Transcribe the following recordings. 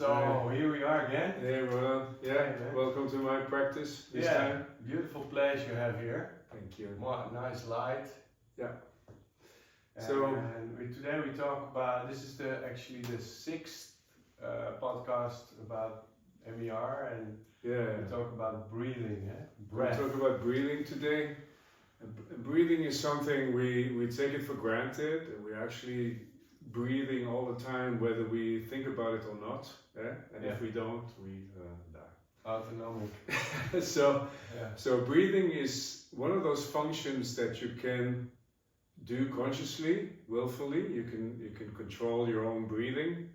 So here we are again. Hey Roland, welcome to my practice this time. Beautiful place you have here. Thank you. Nice light. Yeah. Today we talk about, this is actually the sixth podcast about MER, and we talk about breathing, breath. We talk about breathing today. And breathing is something we take it for granted, and we're actually breathing all the time, whether we think about it or not. And if we don't, we die. Autonomic. So breathing is one of those functions that you can do consciously, willfully. You can control your own breathing,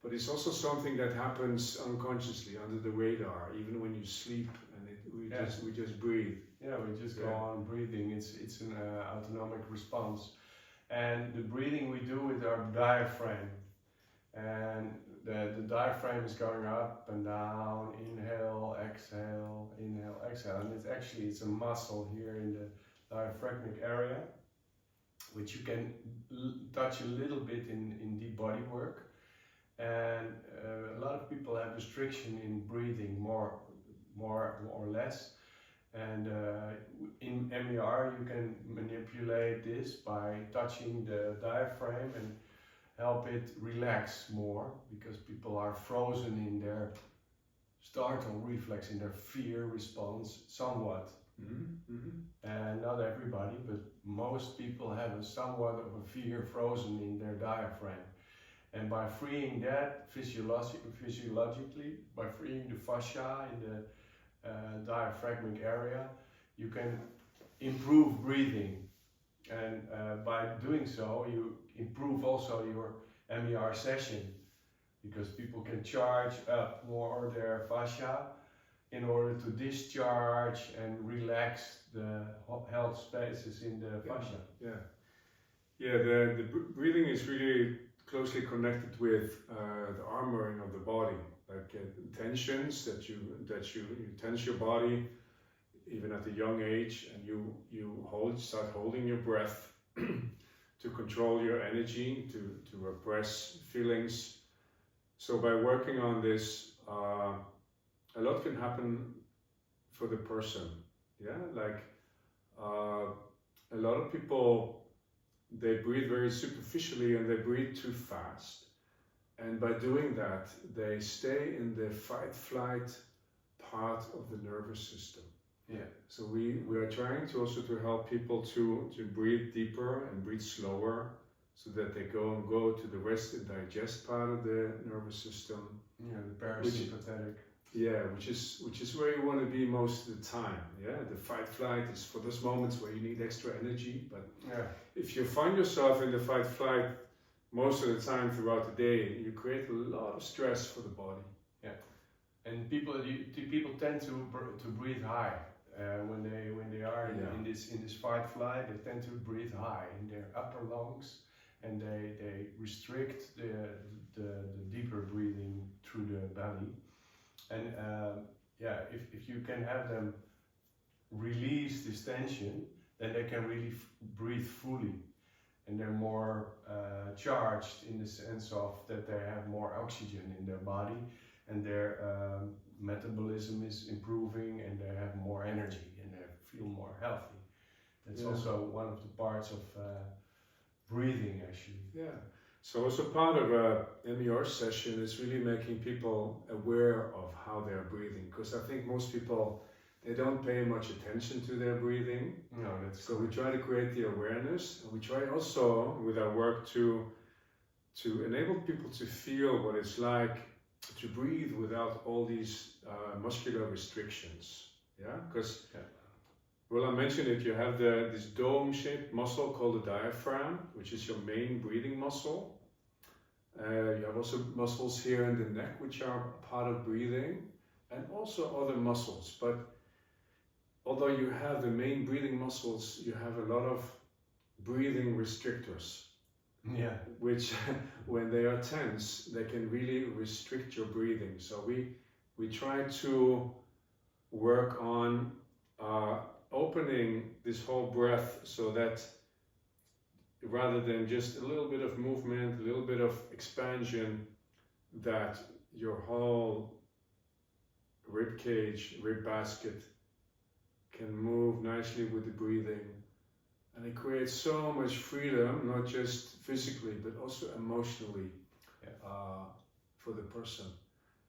but it's also something that happens unconsciously, under the radar, even when you sleep, and we just breathe. Yeah, we just go on breathing. It's an autonomic response. And the breathing we do with our diaphragm, and the diaphragm is going up and down, inhale, exhale, and it's a muscle here in the diaphragmatic area, which you can touch a little bit in deep body work. And a lot of people have restriction in breathing, more or less. And in MER you can manipulate this by touching the diaphragm and help it relax more, because people are frozen in their startle reflex, in their fear response somewhat. And not everybody, but most people have somewhat of a fear frozen in their diaphragm. And by freeing that physiologically, by freeing the fascia in the diaphragmatic area, you can improve breathing, and by doing so you improve also your MER session, because people can charge up more their fascia in order to discharge and relax the health spaces in the fascia. The breathing is really closely connected with the armoring of the body, like tensions that you tense your body even at a young age, and you start holding your breath to control your energy, to repress feelings. So by working on this, a lot can happen for the person. A lot of people, they breathe very superficially and they breathe too fast. And by doing that, they stay in the fight-flight part of the nervous system. So we are trying to also to help people to breathe deeper and breathe slower, so that they go to the rest and digest part of the nervous system. The parasympathetic. Which is where you want to be most of the time. The fight-flight is for those moments where you need extra energy. But if you find yourself in the fight-flight most of the time throughout the day, you create a lot of stress for the body. And people tend to breathe high when they are in this fight-flight. They tend to breathe high in their upper lungs, and they restrict the deeper breathing through the belly. And if you can have them release this tension, then they can really breathe fully, and they're more charged in the sense of that they have more oxygen in their body, and their metabolism is improving, and they have more energy, and they feel more healthy. That's also one of the parts of breathing, actually. So also part of a MER session is really making people aware of how they're breathing, because I think most people, they don't pay much attention to their breathing. So we try to create the awareness, and we try also with our work to enable people to feel what it's like to breathe without all these muscular restrictions. Because Roland mentioned it, you have this dome-shaped muscle called the diaphragm, which is your main breathing muscle. You have also muscles here in the neck, which are part of breathing, and also other muscles. But although you have the main breathing muscles, you have a lot of breathing restrictors. Which, when they are tense, they can really restrict your breathing. So we try to work on opening this whole breath, so that rather than just a little bit of movement, a little bit of expansion, that your whole rib cage, rib basket can move nicely with the breathing, and it creates so much freedom, not just physically but also emotionally, for the person.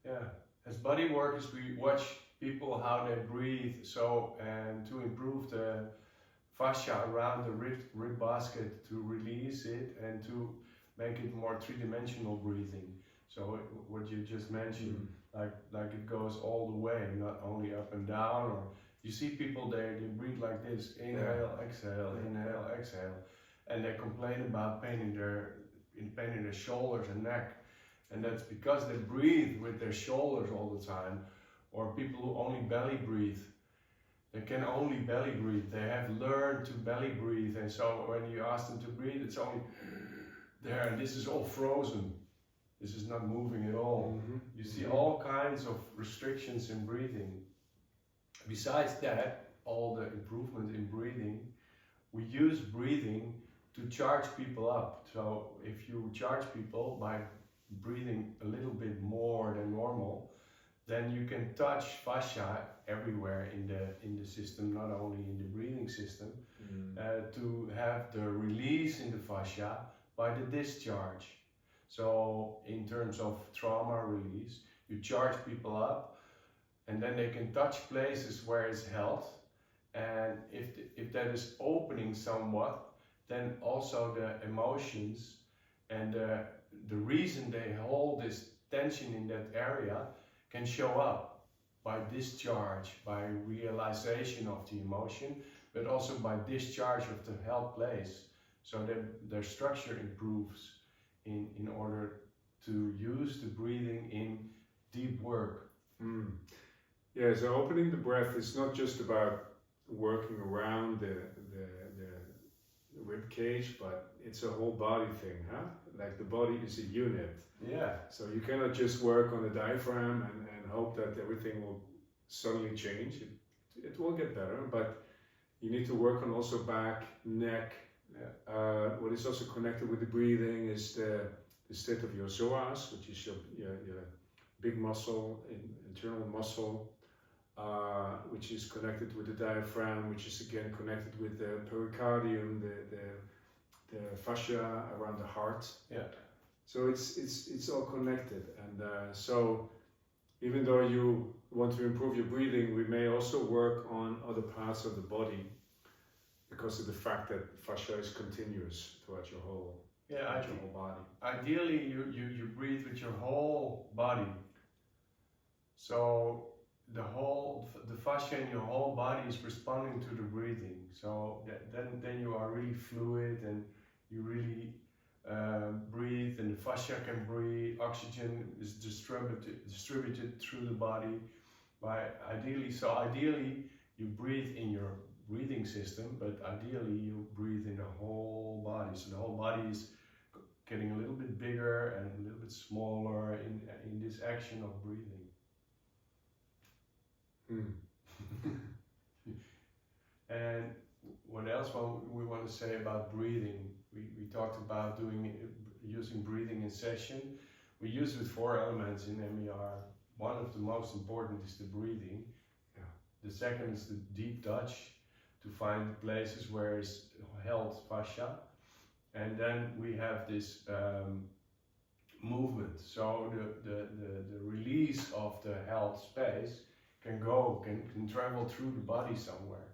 Yeah, as body workers, we watch people how they breathe, and to improve the fascia around the rib basket, to release it and to make it more three-dimensional breathing. So what you just mentioned, like it goes all the way, not only up and down. Or you see people they breathe like this: inhale, exhale, inhale, exhale, and they complain about pain in their shoulders and neck, and that's because they breathe with their shoulders all the time. Or people who only belly breathe. They can only belly breathe. They have learned to belly breathe, and so when you ask them to breathe, it's only there, and this is all frozen. This is not moving at all. You see all kinds of restrictions in breathing. Besides that, all the improvement in breathing, we use breathing to charge people up. So if you charge people by breathing a little bit more than normal, then you can touch fascia everywhere in the system, not only in the breathing system, to have the release in the fascia by the discharge. So in terms of trauma release, you charge people up, and then they can touch places where it's held, and if that is opening somewhat, then also the emotions and the reason they hold this tension in that area can show up by discharge, by realization of the emotion, but also by discharge of the held place, so that their structure improves in order to use the breathing in deep work. Yeah, so opening the breath is not just about working around the rib cage, but it's a whole body thing, huh? Like the body is a unit. Yeah. So you cannot just work on the diaphragm and hope that everything will suddenly change. It will get better, but you need to work on also back, neck. What is also connected with the breathing is the state of your psoas, which is your big muscle, internal muscle, which is connected with the diaphragm, which is again connected with the pericardium, the fascia around the heart. Yeah. So it's all connected, and so even though you want to improve your breathing, we may also work on other parts of the body, because of the fact that fascia is continuous throughout your whole body. Ideally, you breathe with your whole body. So the fascia in your whole body is responding to the breathing. So then you are really fluid, and you really breathe, and the fascia can breathe. Oxygen is distributed through the body. Ideally you breathe in your breathing system, but ideally you breathe in the whole body. So the whole body is getting a little bit bigger and a little bit smaller in this action of breathing. And what else we want to say about breathing? We talked about using breathing in session. We use it with 4 elements in MER. One of the most important is the breathing. The second is the deep touch, to find places where it's held fascia. And then we have this movement. So the release of the held space can travel through the body somewhere.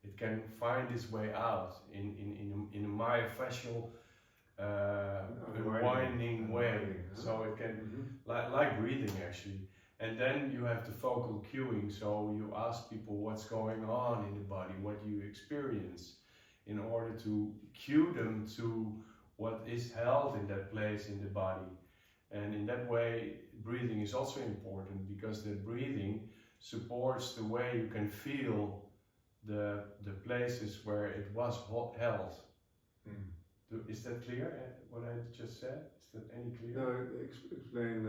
It can find its way out in a myofascial winding way. So it can, like breathing actually. And then you have the focal cueing. So you ask people what's going on in the body, what you experience, in order to cue them to what is held in that place in the body. And in that way, breathing is also important, because the breathing supports the way you can feel the places where it was held. Is that clear, what I just said? Is that any clear? No, explain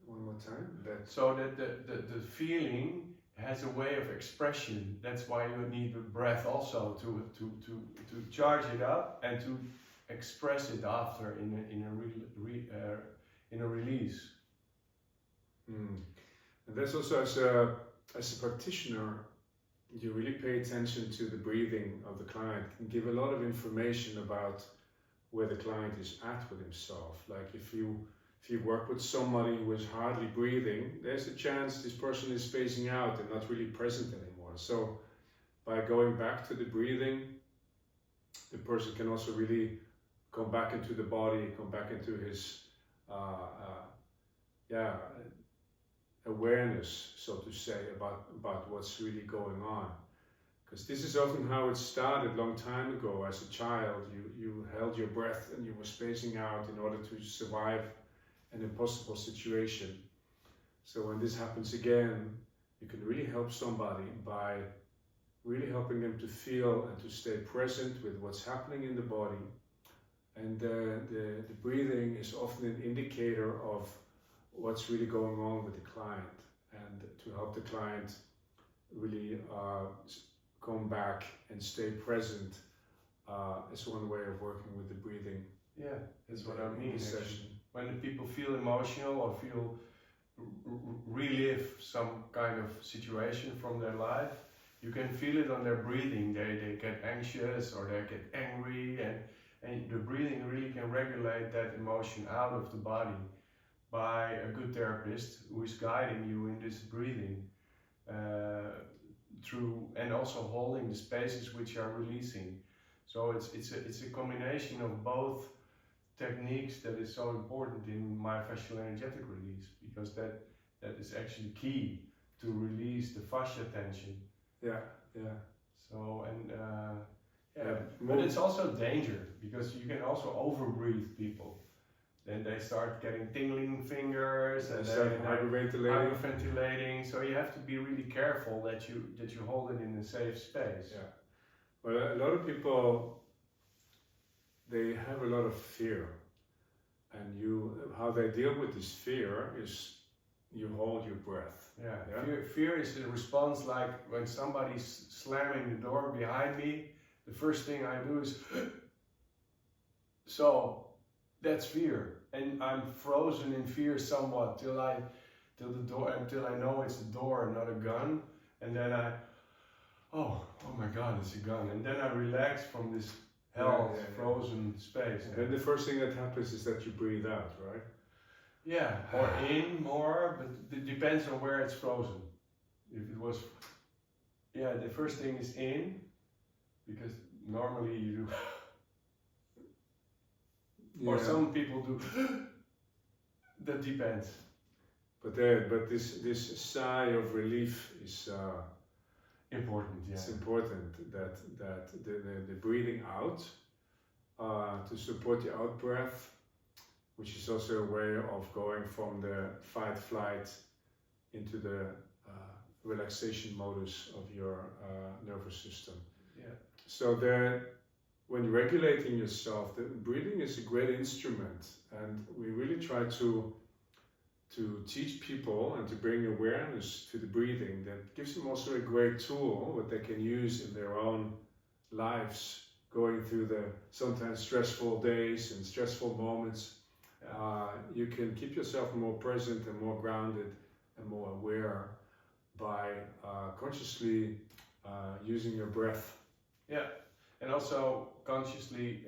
one more time. So that the feeling has a way of expression. That's why you need the breath also to charge it up and to express it after in a release. Mm. And that's also as a practitioner, you really pay attention to the breathing of the client and give a lot of information about where the client is at with himself. Like if you work with somebody who is hardly breathing, there's a chance this person is spacing out and not really present anymore. So by going back to the breathing, the person can also really come back into the body, come back into his awareness, so to say, about what's really going on. Because this is often how it started long time ago. As a child, you held your breath and you were spacing out in order to survive an impossible situation. So when this happens again, you can really help somebody by really helping them to feel and to stay present with what's happening in the body. And the breathing is often an indicator of what's really going on with the client, and to help the client really come back and stay present is one way of working with the breathing. Yeah, that's what I mean. Session. When the people feel emotional or feel relive some kind of situation from their life, you can feel it on their breathing. They get anxious or they get angry, and the breathing really can regulate that emotion out of the body by a good therapist who is guiding you in this breathing through, and also holding the spaces which are releasing. So it's a combination of both techniques that is so important in myofascial energetic release, because that is actually key to release the fascia tension. Yeah. So but it's also danger, because you can also overbreathe people. Then they start getting tingling fingers and start hyperventilating. So you have to be really careful that you hold it in a safe space. Yeah. Well, a lot of people, they have a lot of fear, and how they deal with this fear is you hold your breath. Yeah. Fear is a response, like when somebody's slamming the door behind me, the first thing I do is so that's fear, and I'm frozen in fear somewhat till I know it's a door and not a gun, and then oh my God, it's a gun, and then I relax from this frozen space. And then the first thing that happens is that you breathe out, right? Yeah, or in more, but it depends on where it's frozen. If it was, the first thing is in, because normally you do. Or some people do. That depends. But this sigh of relief is important. Yeah. It's important that the breathing out to support the out breath, which is also a way of going from the fight flight into the relaxation modus of your nervous system. Yeah. So when you're regulating yourself, the breathing is a great instrument, and we really try to teach people and to bring awareness to the breathing. That gives them also a great tool what they can use in their own lives, going through the sometimes stressful days and stressful moments. You can keep yourself more present and more grounded and more aware by consciously using your breath. Yeah. And also consciously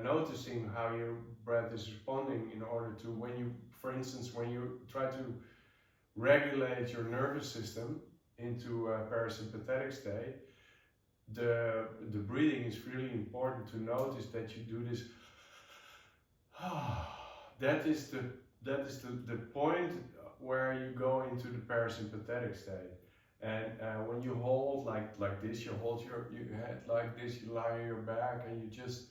noticing how your breath is responding, in order to, when you try to regulate your nervous system into a parasympathetic state, the breathing is really important to notice that you do this. That is the point where you go into the parasympathetic state. And when you hold like this, you hold your head like this, you lie on your back, and you just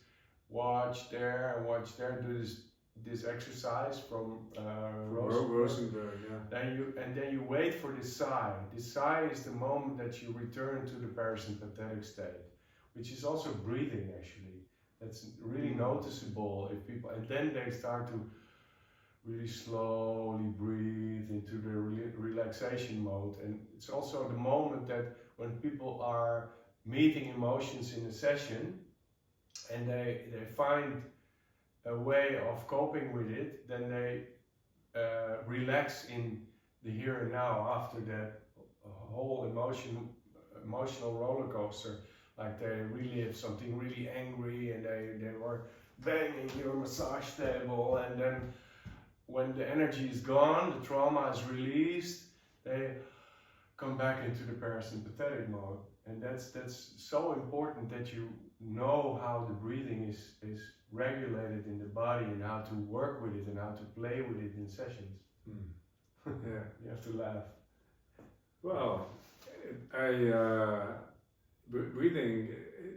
watch there and watch there. Do this exercise from Rosenberg. Yeah. Then you wait for this sigh. This sigh is the moment that you return to the parasympathetic state, which is also breathing actually. That's really noticeable if people, and then they start to really slowly breathe into the relaxation mode. And it's also the moment that when people are meeting emotions in a session and they find a way of coping with it, then they relax the here and now after that whole emotional roller coaster. Like they relive something really angry and they were banging your massage table, and then when the energy is gone, the trauma is released, they come back into the parasympathetic mode. And that's so important that you know how the breathing is regulated in the body and how to work with it and how to play with it in sessions. Yeah, you have to laugh. Well, breathing,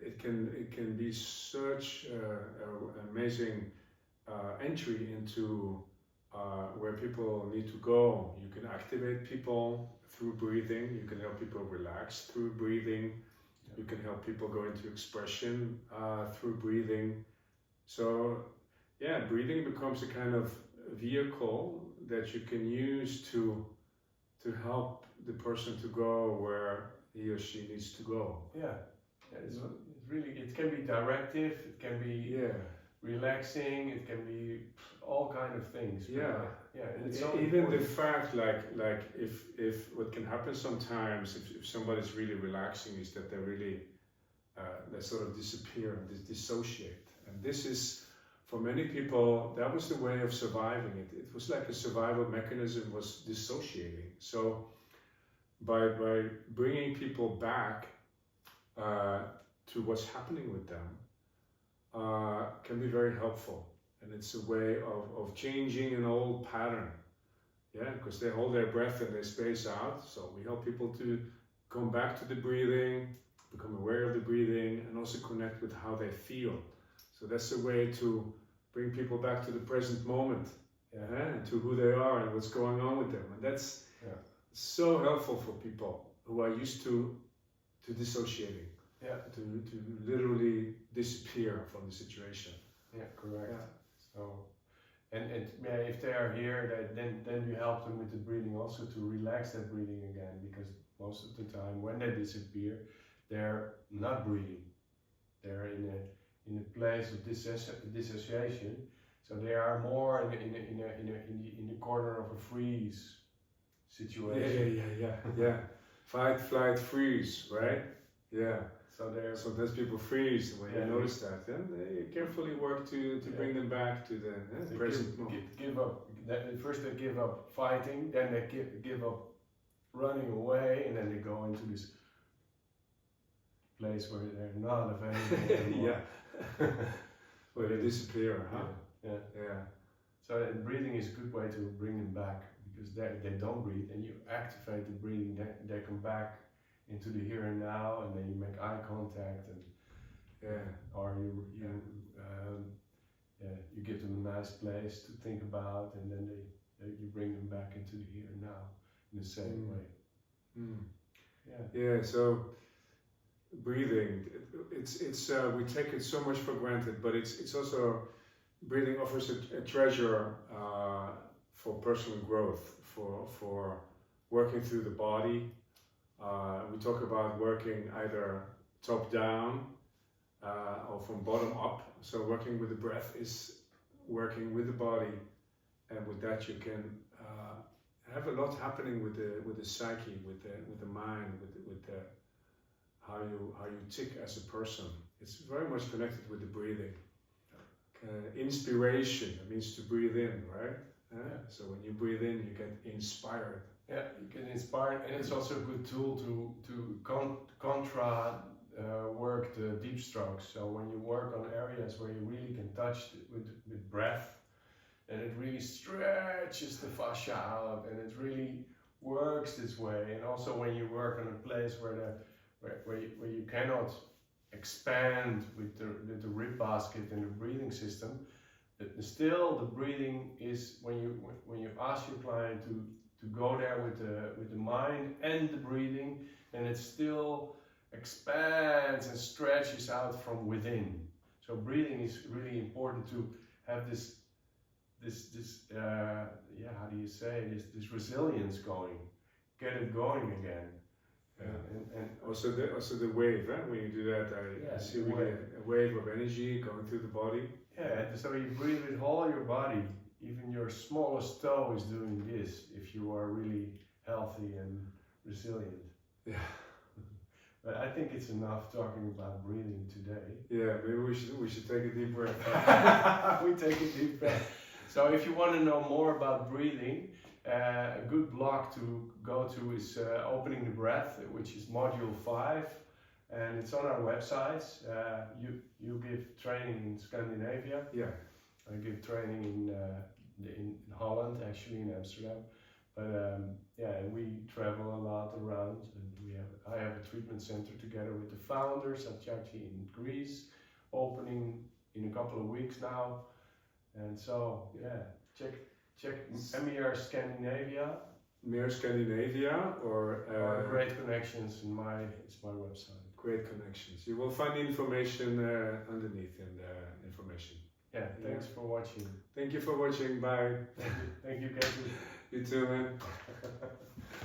it can be such an amazing entry into where people need to go. You can activate people through breathing. You can help people relax through breathing. You can help people go into expression through breathing. So, yeah, breathing becomes a kind of vehicle that you can use to help the person to go where he or she needs to go. Yeah, it's really, it can be directive, it can be relaxing, it can be all kind of things. Yeah, and it's so even important. the fact like if what can happen sometimes if somebody's really relaxing is that they really they sort of disappear and dissociate, and this is for many people that was the way of surviving. It was like a survival mechanism, was dissociating. So by bringing people back to what's happening with them can be very helpful. And it's a way of changing an old pattern. Yeah, because they hold their breath and they space out. So we help people to come back to the breathing, become aware of the breathing, and also connect with how they feel. So that's a way to bring people back to the present moment, and to who they are and what's going on with them. And that's so helpful for people who are used to dissociating, to literally disappear from the situation. Yeah, correct. Yeah. So, and if they are here, then you help them with the breathing also to relax that breathing again, because most of the time when they disappear, they're not breathing. They're in a place of dissociation. So they are more in the corner of a freeze situation. Yeah. Fight, flight, freeze, right? Yeah. So sometimes people freeze when you notice that. Then they carefully work to bring them back to the present moment. Give up. First they give up fighting, then they give up running away, and then they go into this place where they're not available anymore. Where they disappear, huh? Yeah. So breathing is a good way to bring them back, because they don't breathe, and you activate the breathing. They come back into the here and now, and then you make eye contact, and or you give them a nice place to think about, and then you bring them back into the here and now in the same way. So breathing, it's we take it so much for granted, but it's also, breathing offers a treasure for personal growth, for working through the body. We talk about working either top down or from bottom up. So working with the breath is working with the body, and with that you can have a lot happening with the psyche, with the mind, with the how you tick as a person. It's very much connected with the breathing. Inspiration, it means to breathe in, right? So when you breathe in, you get inspired. Yeah, you get inspired, and it's also a good tool to contra work the deep strokes. So when you work on areas where you really can touch with breath, and it really stretches the fascia out, and it really works this way. And also when you work on a place where you cannot expand with the rib basket and the breathing system, still the breathing is, when you ask your client to go there with the mind and the breathing, and it still expands and stretches out from within. So breathing is really important to have this how do you say, this resilience going, get it going again. And also the wave, right? When you do that, I see really a wave of energy going through the body. Yeah, so you breathe with all your body. Even your smallest toe is doing this. If you are really healthy and resilient. Yeah. But I think it's enough talking about breathing today. Yeah, maybe we should take a deep breath. We take a deep breath. So if you want to know more about breathing, a good blog to go to is Opening the Breath, which is module 5, and it's on our website. You give training in Scandinavia. Yeah. I give training in Holland, actually in Amsterdam. But we travel a lot around, and I have a treatment center together with the founder, Satyarthi, in Greece, opening in a couple of weeks now. And so, check MER Scandinavia. MER Scandinavia or Great Connections it's my website. Great Connections. You will find the information underneath in the information. Yeah, thanks for watching. Thank you for watching. Bye. Thank you, Ketu. You too, man.